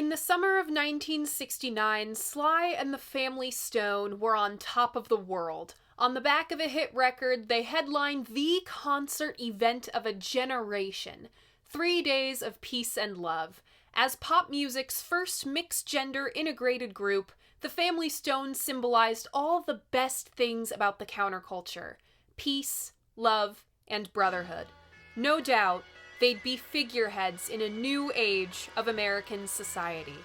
In the summer of 1969, Sly and the Family Stone were on top of the world. On the back of a hit record, they headlined the concert event of a generation. 3 days of peace and love. As pop music's first mixed-gender integrated group, the Family Stone symbolized all the best things about the counterculture. Peace, love, and brotherhood. No doubt, they'd be figureheads in a new age of American society.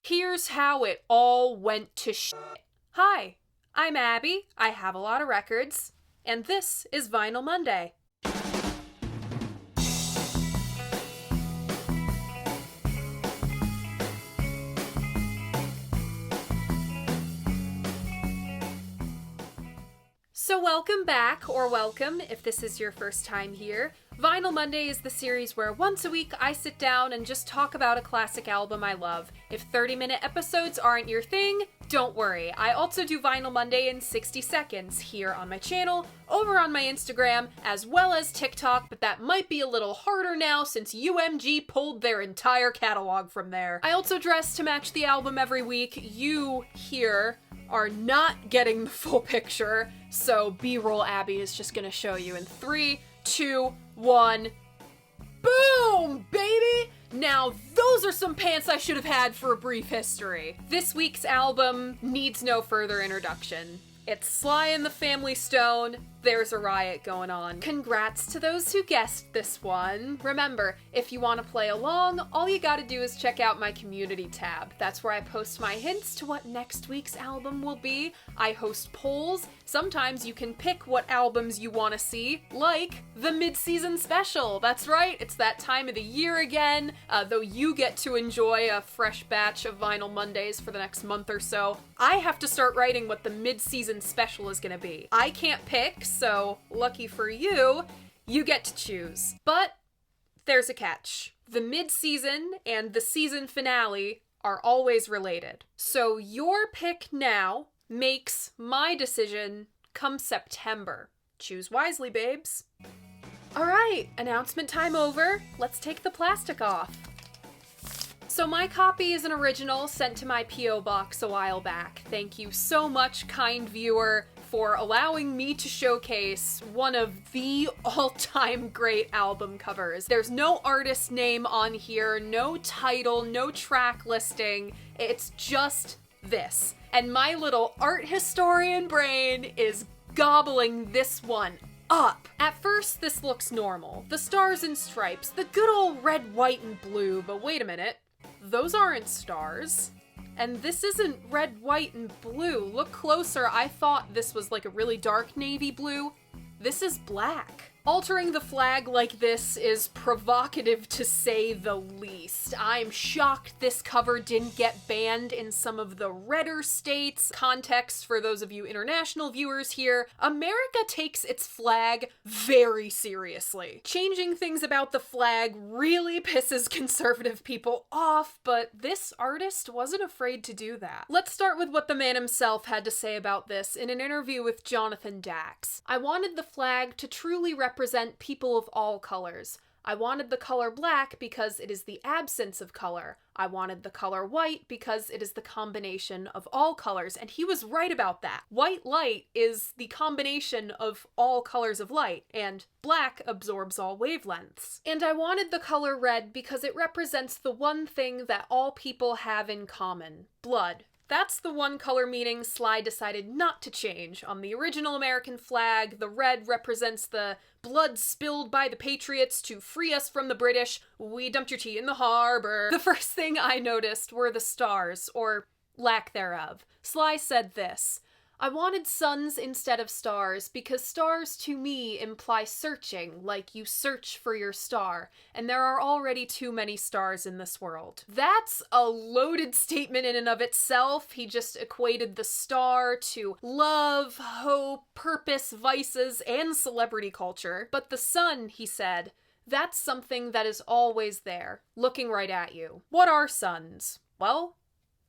Here's how it all went to shit. Hi, I'm Abby, I have a lot of records, and this is Vinyl Monday. So welcome back, or welcome if this is your first time here. Vinyl Monday is the series where once a week I sit down and just talk about a classic album I love. If 30-minute episodes aren't your thing, don't worry. I also do Vinyl Monday in 60 seconds here on my channel, over on my Instagram, as well as TikTok, but that might be a little harder now since UMG pulled their entire catalog from there. I also dress to match the album every week. You here are not getting the full picture, so B-roll Abby is just gonna show you in 3, 2, 1. Boom, baby! Now, those are some pants I should have had for a brief history. This week's album needs no further introduction. It's Sly and the Family Stone. There's a riot going on. Congrats to those who guessed this one. Remember, if you want to play along, all you gotta do is check out my community tab. That's where I post my hints to what next week's album will be. I host polls. Sometimes you can pick what albums you want to see, like the mid-season special. That's right, it's that time of the year again, though you get to enjoy a fresh batch of Vinyl Mondays for the next month or so. I have to start writing what the mid-season special is gonna be. I can't pick, so lucky for you, you get to choose. But there's a catch. The mid-season and the season finale are always related. So your pick now makes my decision come September. Choose wisely, babes. Alright, announcement time over. Let's take the plastic off. So my copy is an original sent to my P.O. box a while back. Thank you so much, kind viewer, for allowing me to showcase one of the all-time great album covers. There's no artist name on here, no title, no track listing. It's just this. And my little art historian brain is gobbling this one up. At first, this looks normal. The stars and stripes, the good old red, white, and blue, but wait a minute. Those aren't stars. And this isn't red, white, and blue. Look closer, I thought this was like a really dark navy blue. This is black. Altering the flag like this is provocative to say the least. I'm shocked this cover didn't get banned in some of the redder states. Context for those of you international viewers here, America takes its flag very seriously. Changing things about the flag really pisses conservative people off, but this artist wasn't afraid to do that. Let's start with what the man himself had to say about this in an interview with Jonathan Dax. I wanted the flag to truly represent people of all colors. I wanted the color black because it is the absence of color. I wanted the color white because it is the combination of all colors, and he was right about that. White light is the combination of all colors of light, and black absorbs all wavelengths. And I wanted the color red because it represents the one thing that all people have in common: blood. That's the one color meaning Sly decided not to change. On the original American flag, the red represents the blood spilled by the Patriots to free us from the British. We dumped your tea in the harbor. The first thing I noticed were the stars, or lack thereof. Sly said this: I wanted suns instead of stars because stars to me imply searching, like you search for your star, and there are already too many stars in this world. That's a loaded statement in and of itself. He just equated the star to love, hope, purpose, vices, and celebrity culture. But the sun, he said, that's something that is always there, looking right at you. What are suns? Well,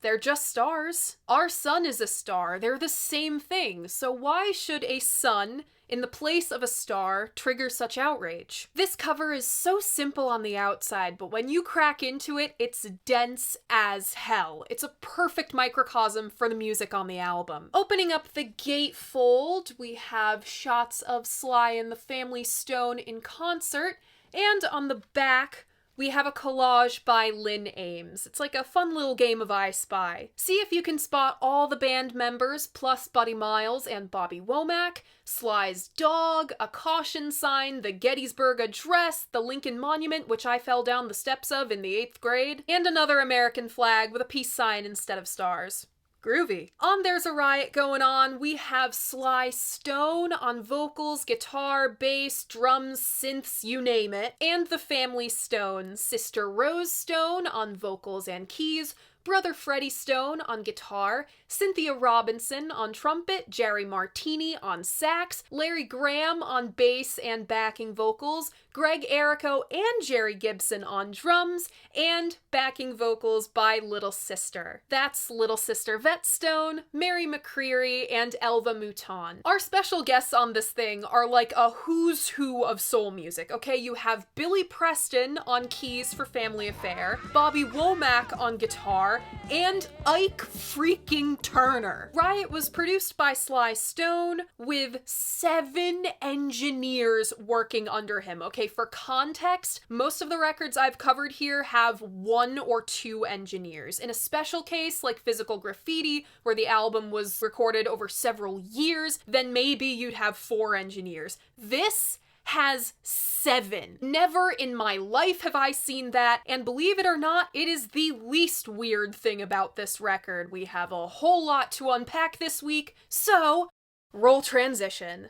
they're just stars. Our sun is a star. They're the same thing. So why should a sun in the place of a star triggers such outrage. This cover is so simple on the outside, but when you crack into it, it's dense as hell. It's a perfect microcosm for the music on the album. Opening up the gatefold, we have shots of Sly and the Family Stone in concert, and on the back, we have a collage by Lynn Ames. It's like a fun little game of I Spy. See if you can spot all the band members, plus Buddy Miles and Bobby Womack, Sly's dog, a caution sign, the Gettysburg Address, the Lincoln Monument, which I fell down the steps of in the 8th grade, and another American flag with a peace sign instead of stars. Groovy. On There's a Riot Going On, we have Sly Stone on vocals, guitar, bass, drums, synths, you name it, and the Family Stone, Sister Rose Stone on vocals and keys, Brother Freddie Stone on guitar, Cynthia Robinson on trumpet, Jerry Martini on sax, Larry Graham on bass and backing vocals, Greg Errico and Jerry Gibson on drums, and backing vocals by Little Sister. That's Little Sister Vet Stone, Mary McCreary, and Elva Mouton. Our special guests on this thing are like a who's who of soul music, okay? You have Billy Preston on keys for Family Affair, Bobby Womack on guitar, and Ike freaking Turner. Riot was produced by Sly Stone with 7 engineers working under him. Okay, for context, most of the records I've covered here have 1 or 2 engineers. In a special case like Physical Graffiti, where the album was recorded over several years, then maybe you'd have 4 engineers. This has 7. Never in my life have I seen that, and believe it or not, it is the least weird thing about this record. We have a whole lot to unpack this week, so roll transition.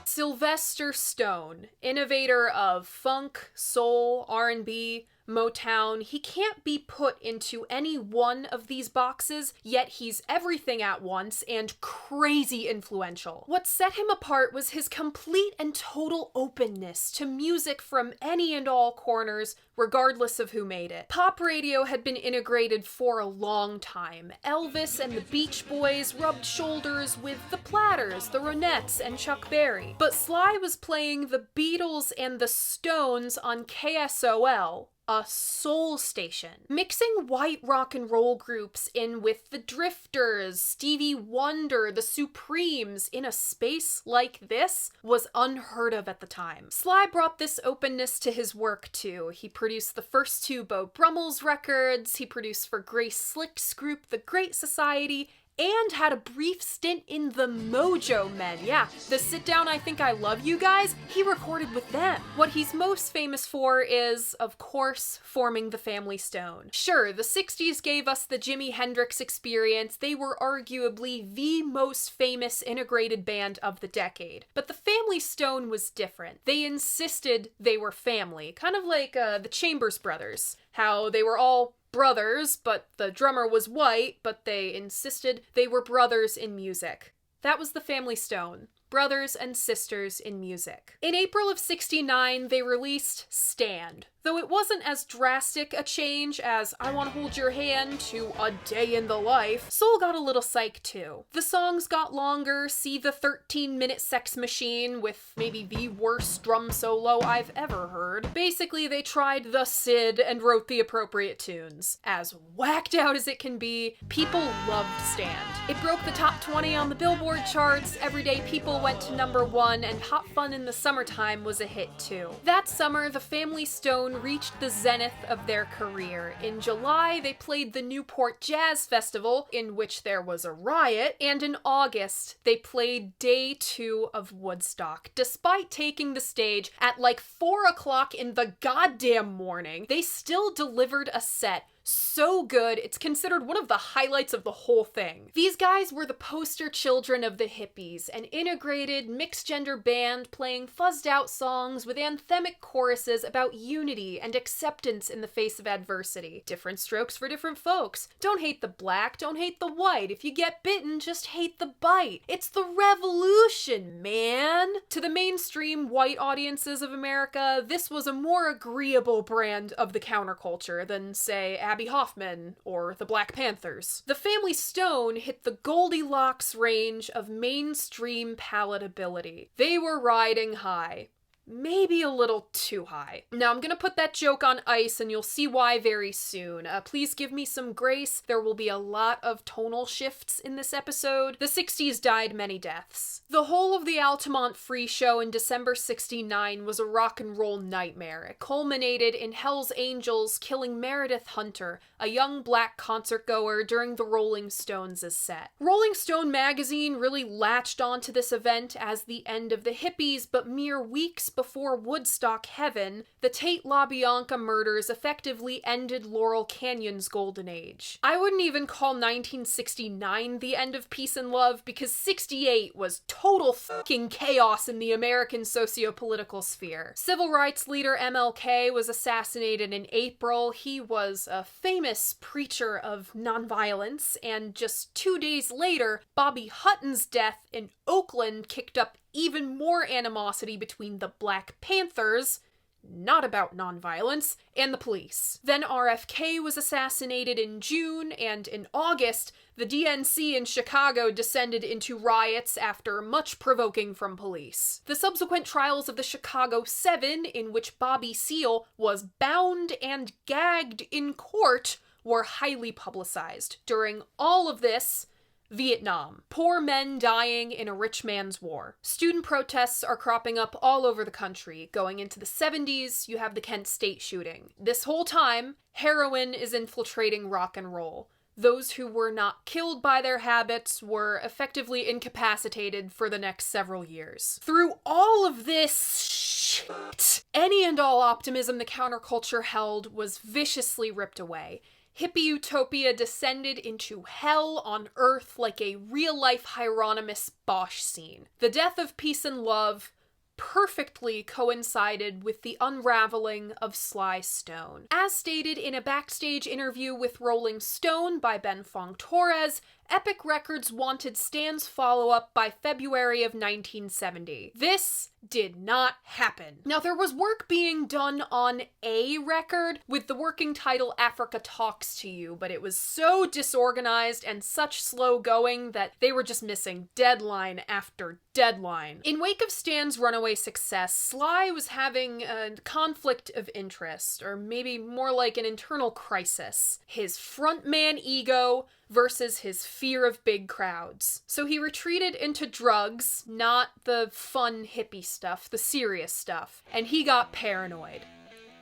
Sylvester Stone, innovator of funk, soul, R&B, Motown, he can't be put into any one of these boxes, yet he's everything at once and crazy influential. What set him apart was his complete and total openness to music from any and all corners, regardless of who made it. Pop radio had been integrated for a long time. Elvis and the Beach Boys rubbed shoulders with the Platters, the Ronettes, and Chuck Berry. But Sly was playing the Beatles and the Stones on KSOL, a soul station. Mixing white rock and roll groups in with the Drifters, Stevie Wonder, the Supremes in a space like this was unheard of at the time. Sly brought this openness to his work too. He produced the first 2 Beau Brummels records, he produced for Grace Slick's group The Great Society, and had a brief stint in the Mojo Men. Yeah, the Sit Down I Think I Love You guys, he recorded with them. What he's most famous for is, of course, forming the Family Stone. Sure, the 60s gave us the Jimi Hendrix Experience. They were arguably the most famous integrated band of the decade. But the Family Stone was different. They insisted they were family, kind of like the Chambers Brothers. How they were all brothers, but the drummer was white, but they insisted they were brothers in music. That was the Family Stone. Brothers and sisters in music. In April of '69, they released Stand. Though it wasn't as drastic a change as I Want to Hold Your Hand to A Day in the Life, soul got a little psych too. The songs got longer, see the 13-minute Sex Machine with maybe the worst drum solo I've ever heard. Basically, they tried the Sid and wrote the appropriate tunes. As whacked out as it can be, people loved Stand. It broke the top 20 on the Billboard charts, Everyday People went to #1, and Hot Fun in the Summertime was a hit too. That summer, the Family Stone reached the zenith of their career. In July, they played the Newport Jazz Festival, in which there was a riot, and in August, they played day 2 of Woodstock. Despite taking the stage at like 4 o'clock in the goddamn morning, they still delivered a set so good, it's considered one of the highlights of the whole thing. These guys were the poster children of the hippies, an integrated, mixed-gender band playing fuzzed-out songs with anthemic choruses about unity and acceptance in the face of adversity. Different strokes for different folks. Don't hate the black, don't hate the white. If you get bitten, just hate the bite. It's the revolution, man! To the mainstream white audiences of America, this was a more agreeable brand of the counterculture than, say, Abby Hoffman or the Black Panthers. The Family Stone hit the Goldilocks range of mainstream palatability. They were riding high. Maybe a little too high. Now, I'm gonna put that joke on ice and you'll see why very soon. Please give me some grace. There will be a lot of tonal shifts in this episode. The 60s died many deaths. The whole of the Altamont Free Show in December 69 was a rock and roll nightmare. It culminated in Hell's Angels killing Meredith Hunter, a young black concert goer during the Rolling Stones' set. Rolling Stone magazine really latched onto this event as the end of the hippies, but mere weeks before Woodstock Heaven, the Tate LaBianca murders effectively ended Laurel Canyon's golden age. I wouldn't even call 1969 the end of peace and love, because 68 was total fucking chaos in the American socio-political sphere. Civil rights leader MLK was assassinated in April. He was a famous preacher of nonviolence, and just 2 days later, Bobby Hutton's death in Oakland kicked up even more animosity between the Black Panthers, not about nonviolence, and the police. Then RFK was assassinated in June, and in August, the DNC in Chicago descended into riots after much provoking from police. The subsequent trials of the Chicago 7, in which Bobby Seale was bound and gagged in court, were highly publicized. During all of this, Vietnam. Poor men dying in a rich man's war. Student protests are cropping up all over the country. Going into the 70s, you have the Kent State shooting. This whole time, heroin is infiltrating rock and roll. Those who were not killed by their habits were effectively incapacitated for the next several years. Through all of this shit, any and all optimism the counterculture held was viciously ripped away. Hippie utopia descended into hell on earth like a real-life Hieronymus Bosch scene. The death of peace and love perfectly coincided with the unraveling of Sly Stone. As stated in a backstage interview with Rolling Stone by Ben Fong Torres, Epic Records wanted Stan's follow-up by February of 1970. This did not happen. Now, there was work being done on a record with the working title Africa Talks to You, but it was so disorganized and such slow going that they were just missing deadline after deadline. In wake of Stan's runaway success, Sly was having a conflict of interest, or maybe more like an internal crisis. His frontman ego versus his fear of big crowds. So he retreated into drugs, not the fun hippie stuff, the serious stuff, and he got paranoid.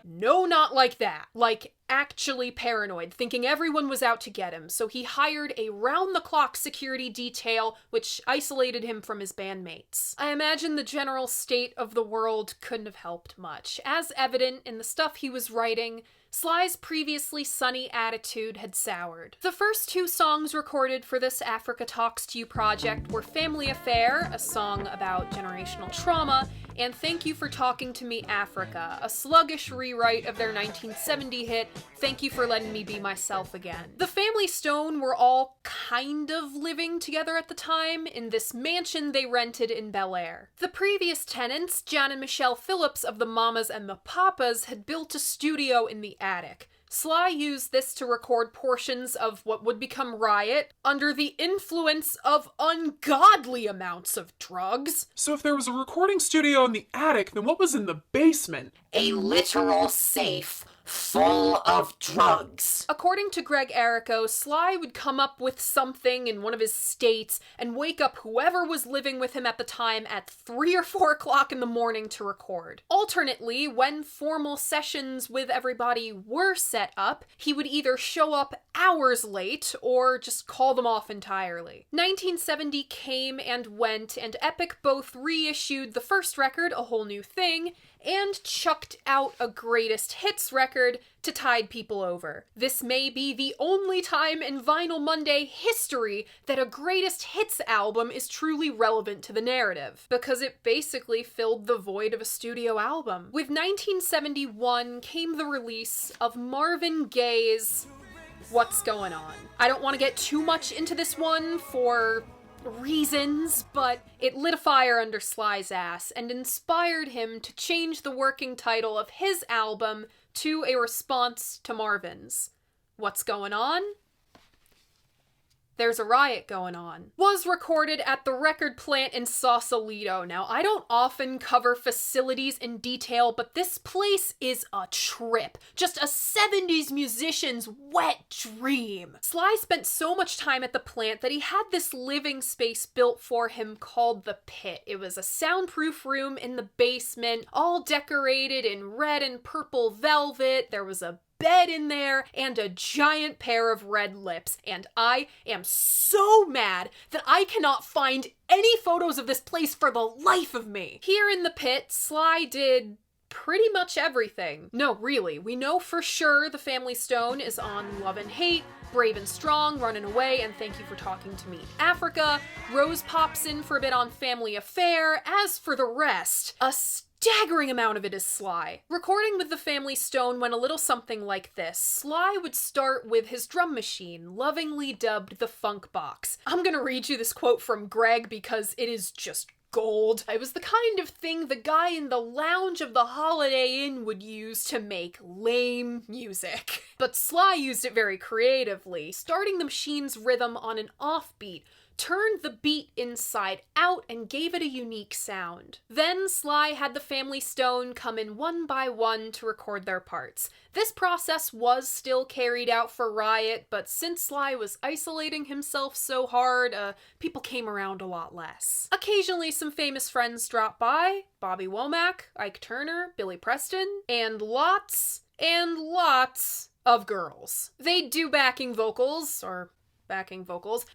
No, not like that. Like, actually paranoid, thinking everyone was out to get him, so he hired a round-the-clock security detail, which isolated him from his bandmates. I imagine the general state of the world couldn't have helped much. As evident in the stuff he was writing, Sly's previously sunny attitude had soured. The first 2 songs recorded for this Africa Talks to You project were Family Affair, a song about generational trauma, and Thank You for Talking to Me, Africa, a sluggish rewrite of their 1970 hit, Thank You for Letting Me Be Myself Again. The Family Stone were all kind of living together at the time in this mansion they rented in Bel Air. The previous tenants, Jan and Michelle Phillips of the Mamas and the Papas, had built a studio in the attic. Sly used this to record portions of what would become Riot under the influence of ungodly amounts of drugs. So if there was a recording studio in the attic, then what was in the basement? A literal safe full of drugs. According to Greg Errico, Sly would come up with something in one of his states and wake up whoever was living with him at the time at 3 or 4 o'clock in the morning to record. Alternately, when formal sessions with everybody were set up, he would either show up hours late or just call them off entirely. 1970 came and went, and Epic both reissued the first record, A Whole New Thing, and chucked out a greatest hits record to tide people over. This may be the only time in Vinyl Monday history that a greatest hits album is truly relevant to the narrative, because it basically filled the void of a studio album. With 1971 came the release of Marvin Gaye's What's Going On. I don't want to get too much into this one for reasons, but it lit a fire under Sly's ass and inspired him to change the working title of his album to a response to Marvin's. What's Going On? There's a Riot Going On was recorded at the record plant in Sausalito. Now, I don't often cover facilities in detail, but this place is a trip. Just a 70s musician's wet dream. Sly spent so much time at the plant that he had this living space built for him called the Pit. It was a soundproof room in the basement, all decorated in red and purple velvet. There was a bed in there and a giant pair of red lips, and I am so mad that I cannot find any photos of this place for the life of me. Here in the Pit, Sly did pretty much everything. No, really, we know for sure the Family Stone is on Love and Hate, Brave and Strong, Running Away, and Thank You for Talking to Me, Africa. Rose pops in for a bit on Family Affair. As for the rest, a staggering amount of it is Sly. Recording with the Family Stone went a little something like this. Sly would start with his drum machine, lovingly dubbed the Funk Box. I'm gonna read you this quote from Greg because it is just gold. It was the kind of thing the guy in the lounge of the Holiday Inn would use to make lame music. But Sly used it very creatively, starting the machine's rhythm on an offbeat, turned the beat inside out and gave it a unique sound. Then Sly had the Family Stone come in one by one to record their parts. This process was still carried out for Riot, but since Sly was isolating himself so hard, people came around a lot less. Occasionally some famous friends dropped by: Bobby Womack, Ike Turner, Billy Preston, and lots of girls. They'd do backing vocals,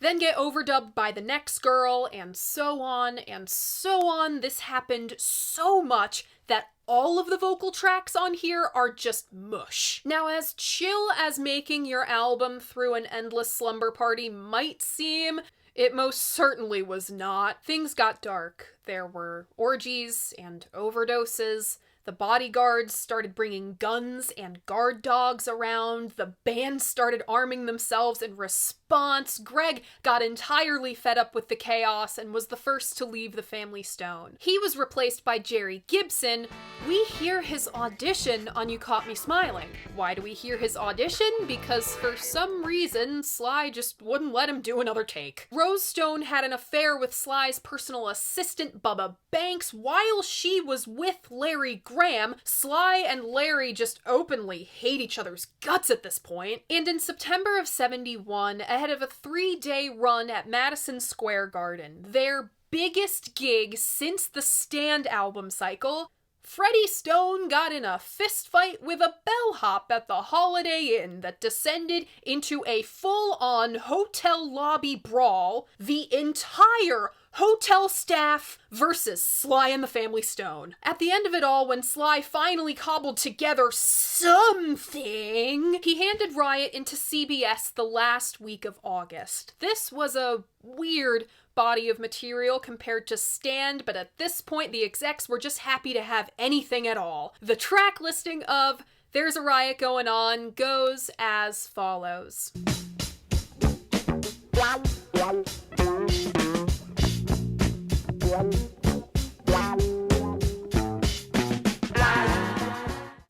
then get overdubbed by the next girl, and so on and so on. This happened so much that all of the vocal tracks on here are just mush. Now, as chill as making your album through an endless slumber party might seem, it most certainly was not. Things got dark. There were orgies and overdoses. The bodyguards started bringing guns and guard dogs around. The band started arming themselves in response. Greg got entirely fed up with the chaos and was the first to leave the Family Stone. He was replaced by Jerry Gibson. We hear his audition on You Caught Me Smiling. Why do we hear his audition? Because for some reason, Sly just wouldn't let him do another take. Rose Stone had an affair with Sly's personal assistant, Bubba Banks, while she was with Larry Graham. Sly and Larry just openly hate each other's guts at this point. And in September of '71, ahead of a 3-day run at Madison Square Garden, their biggest gig since the Stand album cycle, Freddie Stone got in a fistfight with a bellhop at the Holiday Inn that descended into a full-on hotel lobby brawl. The entire hotel staff versus Sly and the Family Stone. At the end of it all, when Sly finally cobbled together something, he handed Riot into CBS the last week of August. This was a weird body of material compared to Stand, but at this point the execs were just happy to have anything at all. The track listing of There's a Riot Going On goes as follows.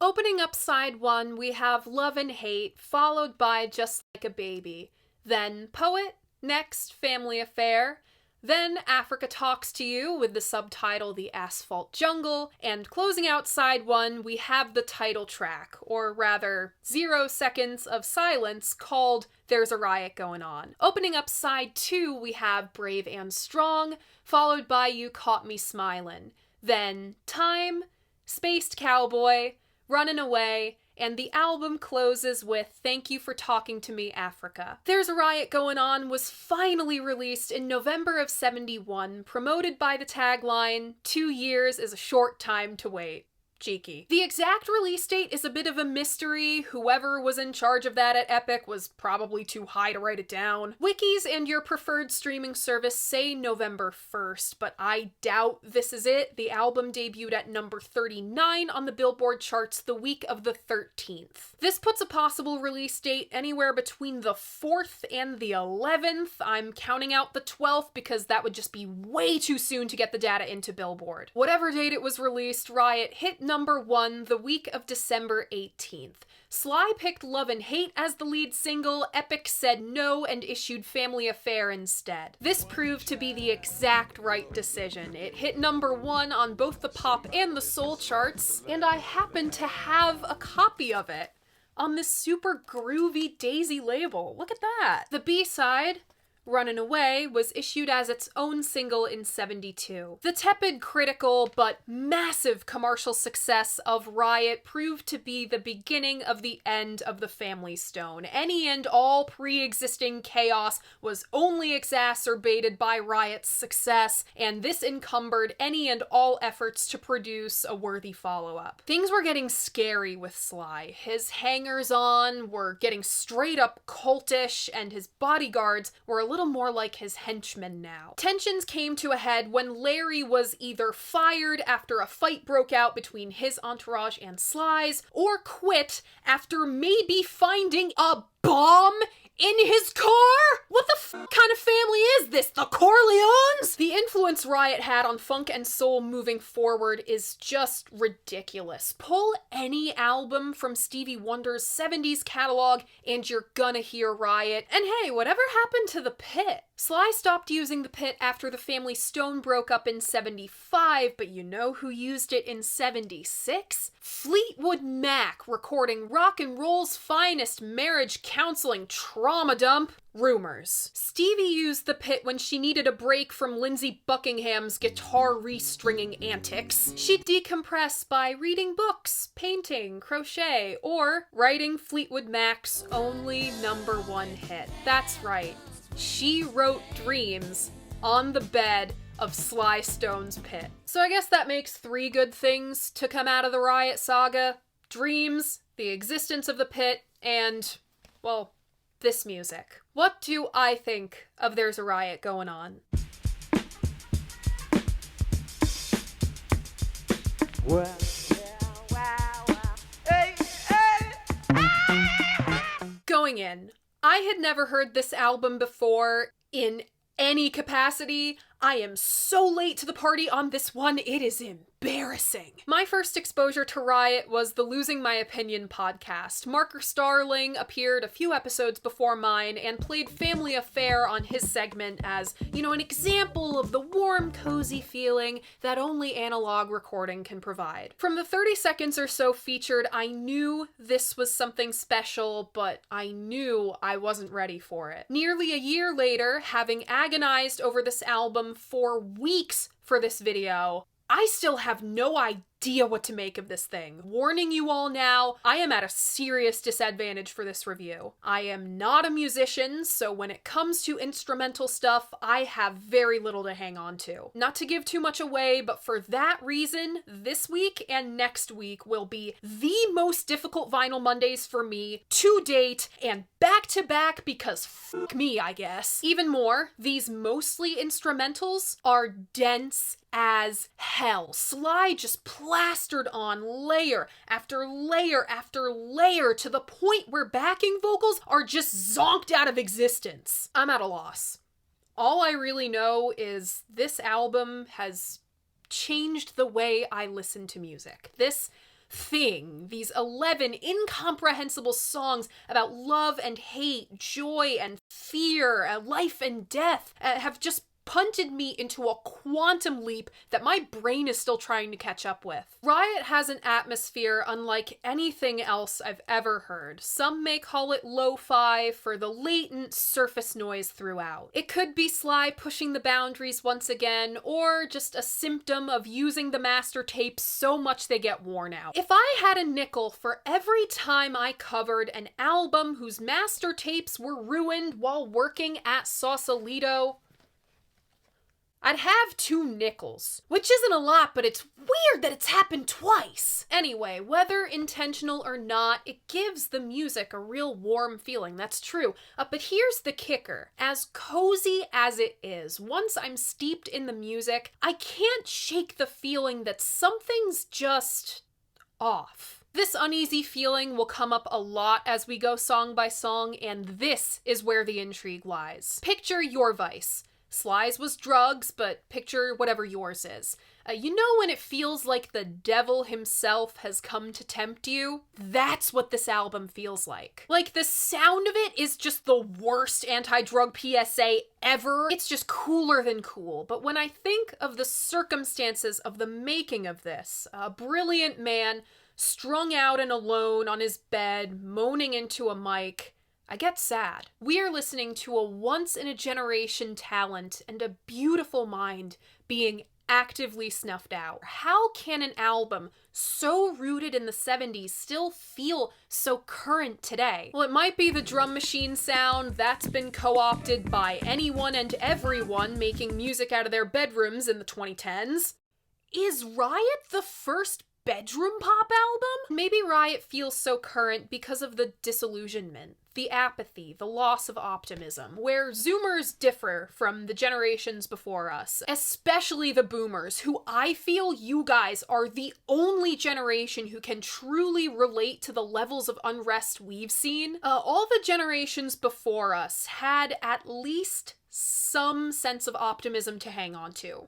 Opening up side 1, we have Love and Hate, followed by Just Like a Baby. Then Poet, next Family Affair, then Africa Talks to You with the subtitle The Asphalt Jungle, and closing out side 1, we have the title track, or rather 0 seconds of silence, called There's a Riot Going On. Opening up side 2, we have Brave and Strong, followed by You Caught Me Smilin', then Time, Spaced Cowboy, Running Away, and the album closes with Thank You for Talking to Me, Africa. There's a Riot Going On was finally released in November of '71, promoted by the tagline, 2 years is a short time to wait. Cheeky. The exact release date is a bit of a mystery. Whoever was in charge of that at Epic was probably too high to write it down. Wikis and your preferred streaming service say November 1st, but I doubt this is it. The album debuted at number 39 on the Billboard charts the week of the 13th. This puts a possible release date anywhere between the 4th and the 11th. I'm counting out the 12th because that would just be way too soon to get the data into Billboard. Whatever date it was released, Riot hit #1 the week of December 18th. Sly picked Love and Hate as the lead single, Epic said no and issued Family Affair instead. This proved to be the exact right decision. It hit #1 on both the pop and the soul charts, and I happen to have a copy of it on this super groovy Daisy label. Look at that. The B-side, Runnin' Away, was issued as its own single in '72. The tepid, critical, but massive commercial success of Riot proved to be the beginning of the end of the Family Stone. Any and all pre-existing chaos was only exacerbated by Riot's success, and this encumbered any and all efforts to produce a worthy follow-up. Things were getting scary with Sly. His hangers-on were getting straight up cultish, and his bodyguards were a little more like his henchmen now. Tensions came to a head when Larry was either fired after a fight broke out between his entourage and Sly's, or quit after maybe finding a bomb in his car? What the kind of family is this? The Corleones? The influence Riot had on funk and soul moving forward is just ridiculous. Pull any album from Stevie Wonder's 70s catalog and you're gonna hear Riot. And hey, whatever happened to the Pit? Sly stopped using the Pit after the Family Stone broke up in '75, but you know who used it in '76? Fleetwood Mac, recording rock and roll's finest marriage counseling trauma dump, Rumors. Stevie used the Pit when she needed a break from Lindsey Buckingham's guitar restringing antics. She'd decompress by reading books, painting, crochet, or writing Fleetwood Mac's only #1 hit. That's right. She wrote Dreams on the bed of Sly Stone's Pit. So I guess that makes 3 good things to come out of the Riot saga. Dreams, the existence of the Pit, and, well, this music. What do I think of There's a Riot Going On? Well, hey, Going in, I had never heard this album before in any capacity. I am so late to the party on this one, it is embarrassing. My first exposure to Riot was the Losing My Opinion podcast. Marker Starling appeared a few episodes before mine and played Family Affair on his segment as, an example of the warm, cozy feeling that only analog recording can provide. From the 30 seconds or so featured, I knew this was something special, but I knew I wasn't ready for it. Nearly a year later, having agonized over this album for weeks for this video, I still have no idea what to make of this thing. Warning you all now, I am at a serious disadvantage for this review. I am not a musician, so when it comes to instrumental stuff, I have very little to hang on to. Not to give too much away, but for that reason, this week and next week will be the most difficult Vinyl Mondays for me to date, and back to back because fuck me, I guess. Even more, these mostly instrumentals are dense as hell. Sly just plastered on layer after layer after layer to the point where backing vocals are just zonked out of existence. I'm at a loss. All I really know is this album has changed the way I listen to music. This thing, these 11 incomprehensible songs about love and hate, joy and fear, life and death, have just punted me into a quantum leap that my brain is still trying to catch up with. Riot has an atmosphere unlike anything else I've ever heard. Some may call it lo-fi for the latent surface noise throughout. It could be Sly pushing the boundaries once again, or just a symptom of using the master tapes so much they get worn out. If I had a nickel for every time I covered an album whose master tapes were ruined while working at Sausalito, I'd have 2 nickels, which isn't a lot, but it's weird that it's happened twice. Anyway, whether intentional or not, it gives the music a real warm feeling, that's true. But here's the kicker. As cozy as it is, once I'm steeped in the music, I can't shake the feeling that something's just off. This uneasy feeling will come up a lot as we go song by song, and this is where the intrigue lies. Picture your vice. Sly's was drugs, but picture whatever yours is. You know when it feels like the devil himself has come to tempt you? That's what this album feels like. Like, the sound of it is just the worst anti-drug PSA ever. It's just cooler than cool. But when I think of the circumstances of the making of this, a brilliant man strung out and alone on his bed, moaning into a mic, I get sad. We are listening to a once-in-a-generation talent and a beautiful mind being actively snuffed out. How can an album so rooted in the 70s still feel so current today? Well, it might be the drum machine sound that's been co-opted by anyone and everyone making music out of their bedrooms in the 2010s. Is Riot the first bedroom pop album? Maybe Riot feels so current because of the disillusionment, the apathy, the loss of optimism, where Zoomers differ from the generations before us, especially the Boomers, who I feel you guys are the only generation who can truly relate to the levels of unrest we've seen. All the generations before us had at least some sense of optimism to hang on to.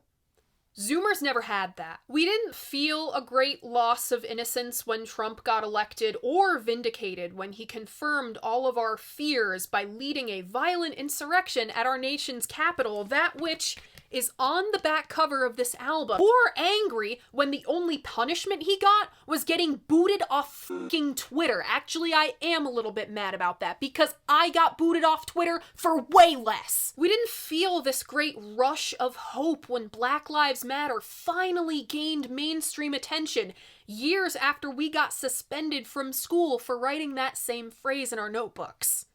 Zoomers never had that. We didn't feel a great loss of innocence when Trump got elected, or vindicated when he confirmed all of our fears by leading a violent insurrection at our nation's capital, that which is on the back cover of this album. Or angry when the only punishment he got was getting booted off fucking Twitter. Actually, I am a little bit mad about that, because I got booted off Twitter for way less. We didn't feel this great rush of hope when Black Lives Matter finally gained mainstream attention, years after we got suspended from school for writing that same phrase in our notebooks.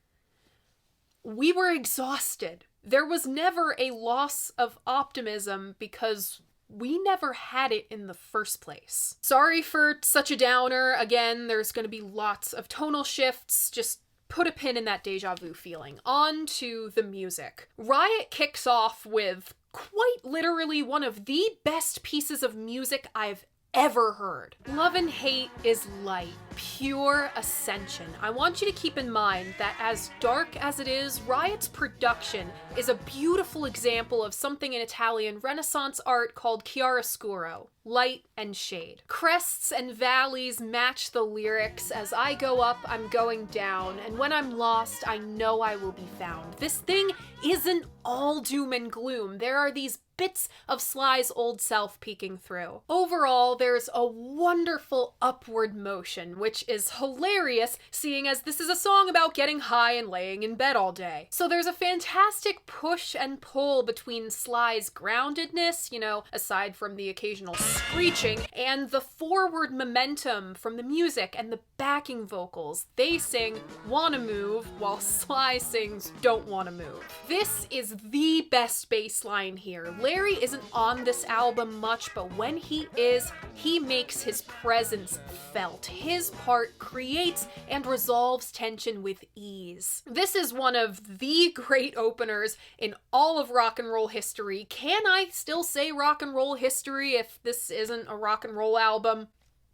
We were exhausted. There was never a loss of optimism because we never had it in the first place. Sorry for such a downer. Again, there's going to be lots of tonal shifts. Just put a pin in that deja vu feeling. On to the music. Riot kicks off with quite literally one of the best pieces of music I've ever heard. Love and Hate is light, pure ascension. I want you to keep in mind that as dark as it is, Riot's production is a beautiful example of something in Italian Renaissance art called chiaroscuro, light and shade. Crests and valleys match the lyrics. As I go up, I'm going down, and when I'm lost, I know I will be found. This thing isn't all doom and gloom. There are these bits of Sly's old self peeking through. Overall, there's a wonderful upward motion, which is hilarious, seeing as this is a song about getting high and laying in bed all day. So there's a fantastic push and pull between Sly's groundedness, aside from the occasional screeching, and the forward momentum from the music and the backing vocals. They sing "Wanna Move" while Sly sings "Don't Wanna Move." This is the best bass line here. Larry isn't on this album much, but when he is, he makes his presence felt. His part creates and resolves tension with ease. This is one of the great openers in all of rock and roll history. Can I still say rock and roll history if this isn't a rock and roll album?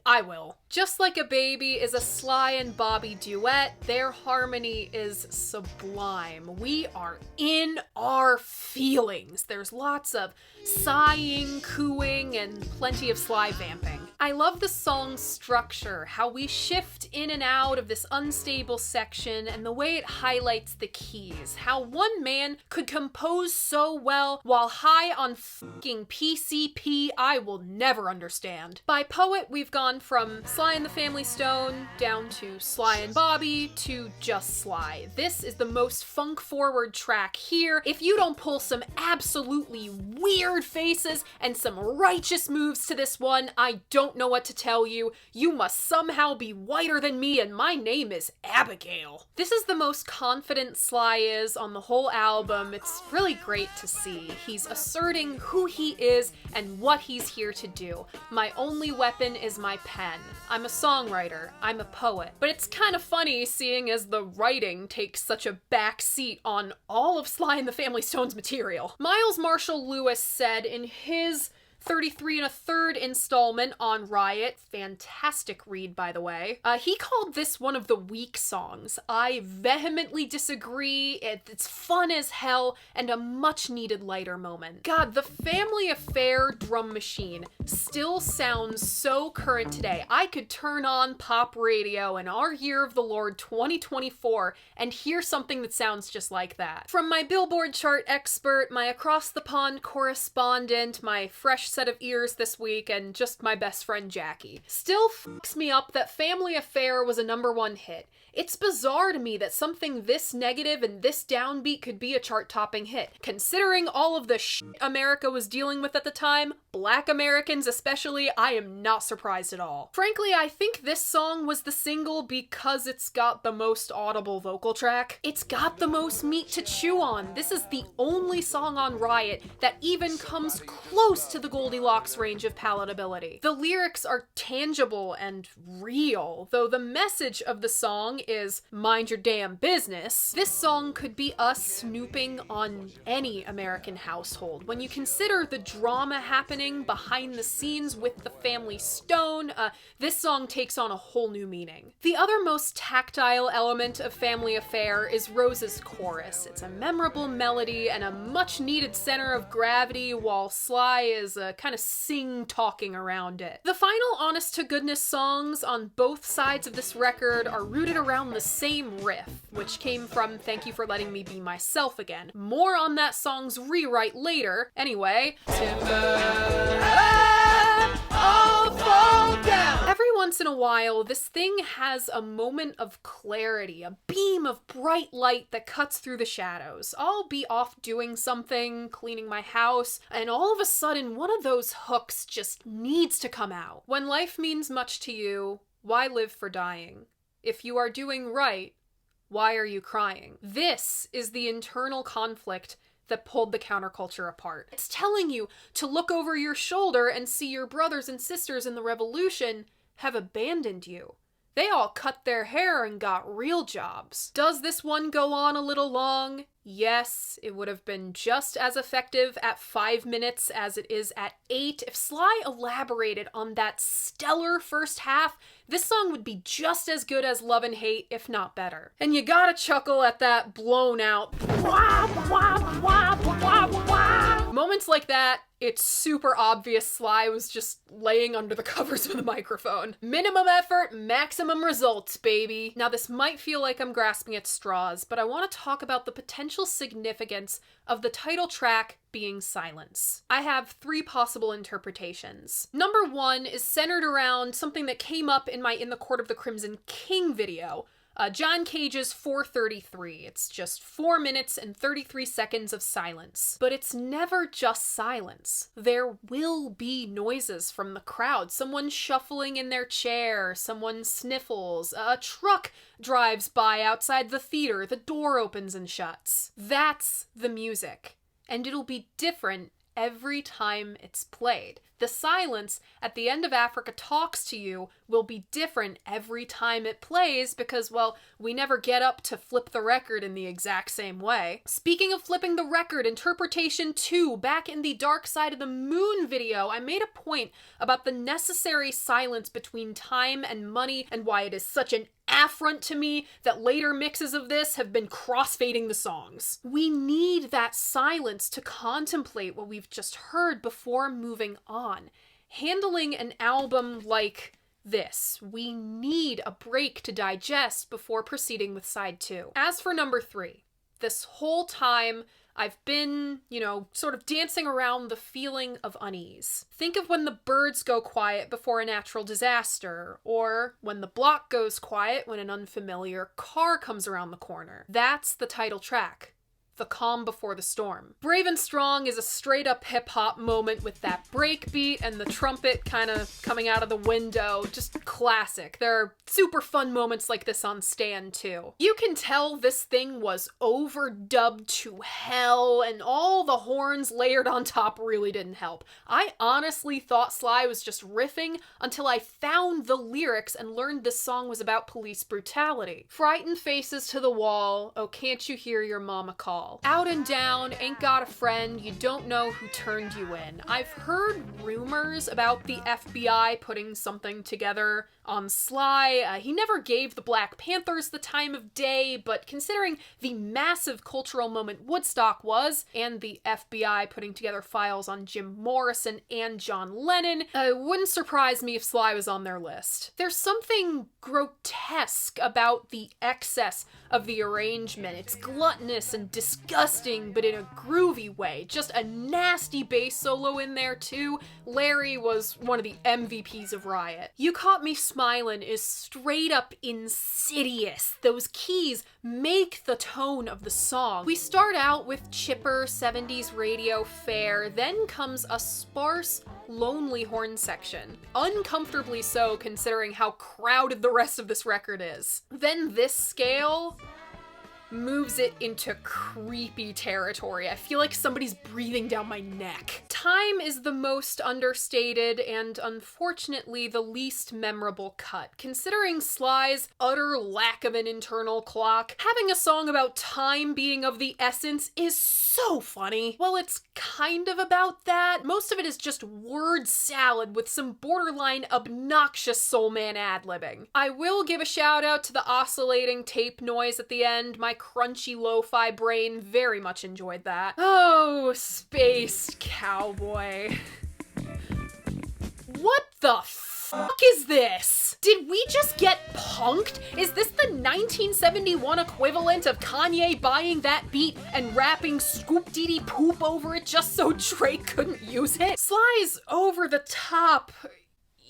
I will. Just Like a Baby is a Sly and Bobby duet. Their harmony is sublime. We are in our feelings. There's lots of sighing, cooing, and plenty of Sly vamping. I love the song's structure, how we shift in and out of this unstable section, and the way it highlights the keys. How one man could compose so well while high on fucking PCP I will never understand. By poet, we've gone from Sly and the Family Stone down to Sly and Bobby to just Sly. This is the most funk-forward track here. If you don't pull some absolutely weird faces and some righteous moves to this one, I don't know what to tell you. You must somehow be whiter than me, and my name is Abigail. This is the most confident Sly is on the whole album. It's really great to see. He's asserting who he is and what he's here to do. My only weapon is my pen. I'm a songwriter. I'm a poet. But it's kind of funny seeing as the writing takes such a back seat on all of Sly and the Family Stone's material. Miles Marshall Lewis said in his 33 and a third installment on Riot. Fantastic read, by the way. He called this one of the weak songs. I vehemently disagree. It's fun as hell and a much needed lighter moment. God, the Family Affair drum machine still sounds so current today. I could turn on pop radio in our year of the Lord 2024 and hear something that sounds just like that. From my Billboard chart expert, my across the pond correspondent, my fresh set of ears this week, and just my best friend Jackie. Still fucks me up that Family Affair was a #1 hit. It's bizarre to me that something this negative and this downbeat could be a chart-topping hit. Considering all of the shit America was dealing with at the time, Black Americans especially, I am not surprised at all. Frankly, I think this song was the single because it's got the most audible vocal track. It's got the most meat to chew on. This is the only song on Riot that even comes close to the Goldilocks range of palatability. The lyrics are tangible and real, though the message of the song is mind your damn business. This song could be us snooping on any American household. When you consider the drama happening behind the scenes with the family stone, this song takes on a whole new meaning. The other most tactile element of Family Affair is Rose's chorus. It's a memorable melody and a much needed center of gravity, while Sly is kind of sing-talking around it. The final honest-to-goodness songs on both sides of this record are rooted around the same riff, which came from Thank You for Letting Me Be Myself Again. More on that song's rewrite later. Anyway, I'll fall down. Every once in a while, this thing has a moment of clarity, a beam of bright light that cuts through the shadows. I'll be off doing something, cleaning my house, and all of a sudden one of those hooks just needs to come out. When life means much to you, why live for dying? If you are doing right, why are you crying? This is the internal conflict that pulled the counterculture apart. It's telling you to look over your shoulder and see your brothers and sisters in the revolution have abandoned you. They all cut their hair and got real jobs. Does this one go on a little long? Yes, it would have been just as effective at 5 minutes as it is at 8. If Sly elaborated on that stellar first half, this song would be just as good as Love and Hate, if not better. And you gotta chuckle at that blown out moments like that. It's super obvious Sly was just laying under the covers of the microphone. Minimum effort, maximum results, baby. Now this might feel like I'm grasping at straws, but I want to talk about the potential significance of the title track being Silence. I have 3 possible interpretations. Number 1 is centered around something that came up in my In the Court of the Crimson King video. John Cage's 4:33. It's just 4 minutes and 33 seconds of silence. But it's never just silence. There will be noises from the crowd. Someone shuffling in their chair, someone sniffles, a truck drives by outside the theater, the door opens and shuts. That's the music. And it'll be different every time it's played. The silence at the end of Africa Talks to You will be different every time it plays because, well, we never get up to flip the record in the exact same way. Speaking of flipping the record, interpretation 2, back in the Dark Side of the Moon video, I made a point about the necessary silence between time and money and why it is such an affront to me that later mixes of this have been crossfading the songs. We need that silence to contemplate what we've just heard before moving on. Handling an album like this, we need a break to digest before proceeding with side 2. As for number 3, this whole time I've been, sort of dancing around the feeling of unease. Think of when the birds go quiet before a natural disaster, or when the block goes quiet when an unfamiliar car comes around the corner. That's the title track. The calm before the storm. Brave and Strong is a straight up hip hop moment with that break beat and the trumpet kind of coming out of the window. Just classic. There are super fun moments like this on Stand too. You can tell this thing was overdubbed to hell and all the horns layered on top really didn't help. I honestly thought Sly was just riffing until I found the lyrics and learned this song was about police brutality. Frightened faces to the wall, oh can't you hear your mama call? all. Out and down, ain't got a friend, you don't know who turned you in. I've heard rumors about the FBI putting something together on Sly. He never gave the Black Panthers the time of day, but considering the massive cultural moment Woodstock was, and the FBI putting together files on Jim Morrison and John Lennon, it wouldn't surprise me if Sly was on their list. There's something grotesque about the excess of the arrangement. It's gluttonous and disgusting, but in a groovy way. Just a nasty bass solo in there too. Larry was one of the MVPs of Riot. You Caught Me Smilin' is straight up insidious. Those keys make the tone of the song. We start out with chipper 70s radio fare, then comes a sparse, lonely horn section. Uncomfortably so considering how crowded the rest of this record is. Then this scale moves it into creepy territory. I feel like somebody's breathing down my neck. Time is the most understated and unfortunately the least memorable cut. Considering Sly's utter lack of an internal clock, having a song about time being of the essence is so funny. Well, it's kind of about that. Most of it is just word salad with some borderline obnoxious soul man ad-libbing. I will give a shout out to the oscillating tape noise at the end. My crunchy lo-fi brain very much enjoyed that. Oh, Spaced Cowboy. What the fuck is this? Did we just get punked? Is this the 1971 equivalent of Kanye buying that beat and rapping Scoop Dee Dee Poop over it just so Drake couldn't use it? Sly's over the top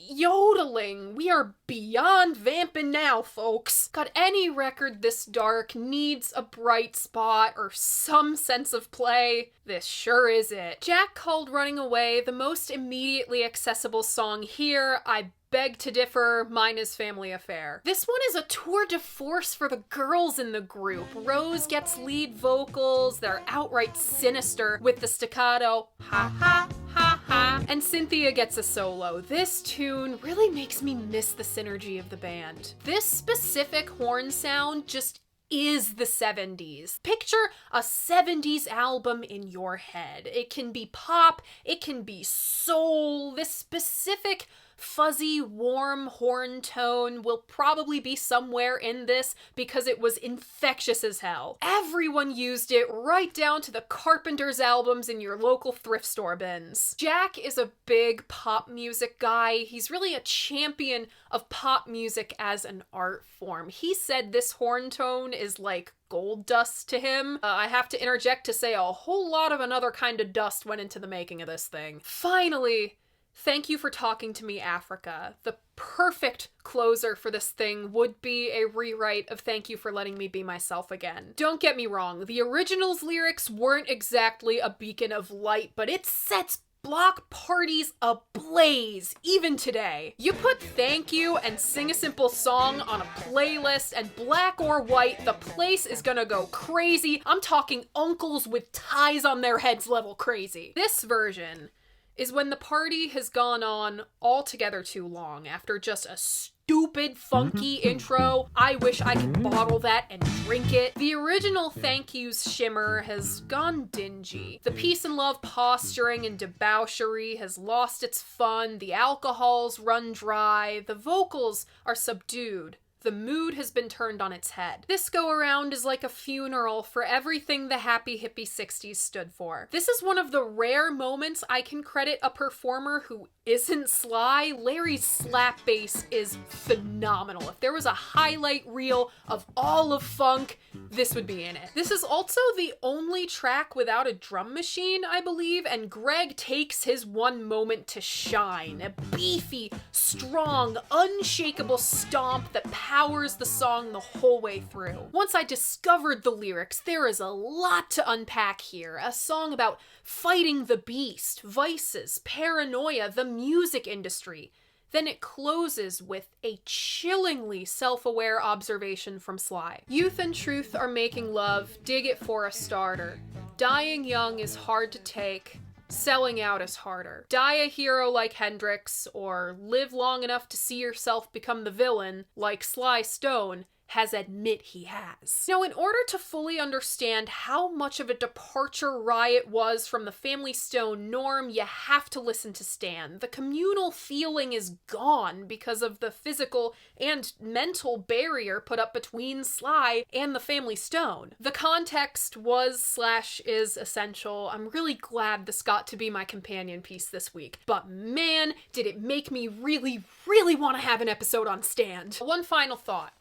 yodeling. We are beyond vamping now, folks. God, any record this dark needs a bright spot or some sense of play. This sure is it. Jack called Running Away the most immediately accessible song here. I beg to differ, mine is Family Affair. This one is a tour de force for the girls in the group. Rose gets lead vocals, they're outright sinister with the staccato ha ha ha ha, and Cynthia gets a solo. This tune really makes me miss the synergy of the band. This specific horn sound just is the 70s. Picture a 70s album in your head. It can be pop, it can be soul. This specific fuzzy, warm horn tone will probably be somewhere in this because it was infectious as hell. Everyone used it, right down to the Carpenters albums in your local thrift store bins. Jack is a big pop music guy. He's really a champion of pop music as an art form. He said this horn tone is like gold dust to him. I have to interject to say a whole lot of another kind of dust went into the making of this thing. Finally, thank you for talking to me, Africa. The perfect closer for this thing would be a rewrite of Thank You for Letting Me Be Myself Again. Don't get me wrong, the original's lyrics weren't exactly a beacon of light, but it sets block parties ablaze, even today. You put Thank You and Sing a Simple Song on a playlist, and black or white, the place is gonna go crazy. I'm talking uncles with ties on their heads level crazy. This version is when the party has gone on altogether too long after just a stupid, funky intro. I wish I could bottle that and drink it. The original Thank You's shimmer has gone dingy. The peace and love posturing and debauchery has lost its fun. The alcohol's run dry. The vocals are subdued. The mood has been turned on its head. This go-around is like a funeral for everything the happy hippie 60s stood for. This is one of the rare moments I can credit a performer who isn't Sly. Larry's slap bass is phenomenal. If there was a highlight reel of all of funk, this would be in it. This is also the only track without a drum machine, I believe, and Greg takes his one moment to shine. A beefy, strong, unshakable stomp that powers the song the whole way through. Once I discovered the lyrics, there is a lot to unpack here. A song about fighting the beast, vices, paranoia, the music industry. Then it closes with a chillingly self-aware observation from Sly. Youth and truth are making love, dig it for a starter. Dying young is hard to take. Selling out is harder. Die a hero like Hendrix, or live long enough to see yourself become the villain, like Sly Stone, has admit he has. Now, in order to fully understand how much of a departure Riot was from the Family Stone norm, you have to listen to Stan. The communal feeling is gone because of the physical and mental barrier put up between Sly and the Family Stone. The context was/is essential. I'm really glad this got to be my companion piece this week, but man, did it make me really, really want to have an episode on Stan. One final thought.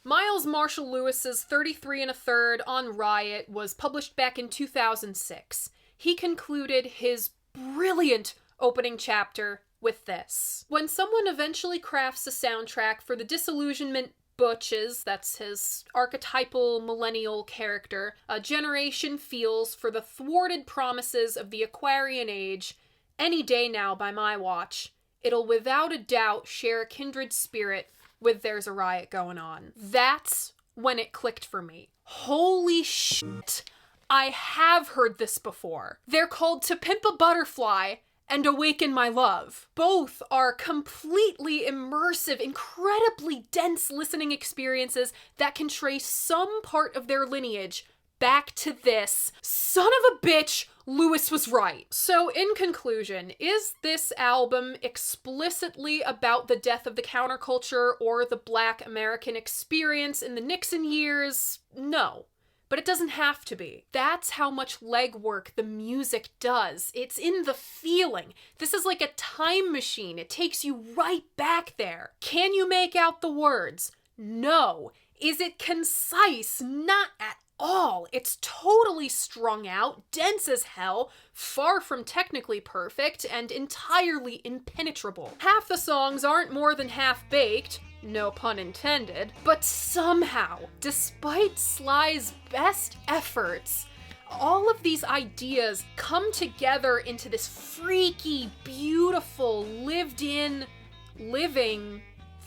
Miles Marshall Lewis's 33 1/3 on Riot was published back in 2006. He concluded his brilliant opening chapter with this. When someone eventually crafts a soundtrack for the Disillusionment Butches, that's his archetypal millennial character, a generation feels for the thwarted promises of the Aquarian Age, any day now by my watch, it'll without a doubt share a kindred spirit with There's a Riot Going On. That's when it clicked for me. Holy shit, I have heard this before. They're called To Pimp a Butterfly and Awaken My Love. Both are completely immersive, incredibly dense listening experiences that can trace some part of their lineage back to this. Son of a bitch, Lewis was right. So in conclusion, is this album explicitly about the death of the counterculture or the Black American experience in the Nixon years? No. But it doesn't have to be. That's how much legwork the music does. It's in the feeling. This is like a time machine. It takes you right back there. Can you make out the words? No. Is it concise? Not at all. It's totally strung out, dense as hell, far from technically perfect, and entirely impenetrable. Half the songs aren't more than half-baked, no pun intended, but somehow, despite Sly's best efforts, all of these ideas come together into this freaky, beautiful, lived-in, living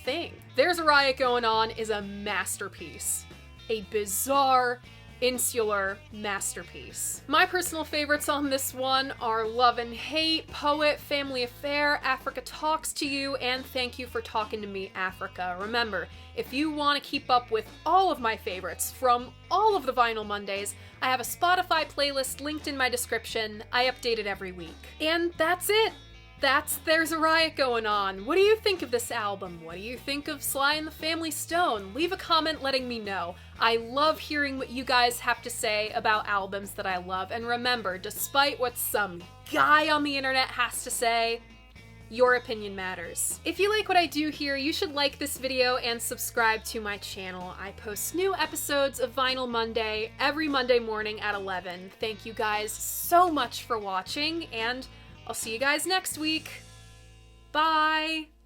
thing. There's a Riot Going On is a masterpiece. A bizarre, insular masterpiece. My personal favorites on this one are Love and Hate, Poet, Family Affair, Africa Talks to You, and Thank You for Talking to Me, Africa. Remember, if you want to keep up with all of my favorites from all of the Vinyl Mondays, I have a Spotify playlist linked in my description. I update it every week. And that's it. There's a Riot Going On. What do you think of this album? What do you think of Sly and the Family Stone? Leave a comment letting me know. I love hearing what you guys have to say about albums that I love. And remember, despite what some guy on the internet has to say, your opinion matters. If you like what I do here, you should like this video and subscribe to my channel. I post new episodes of Vinyl Monday every Monday morning at 11. Thank you guys so much for watching, and I'll see you guys next week. Bye!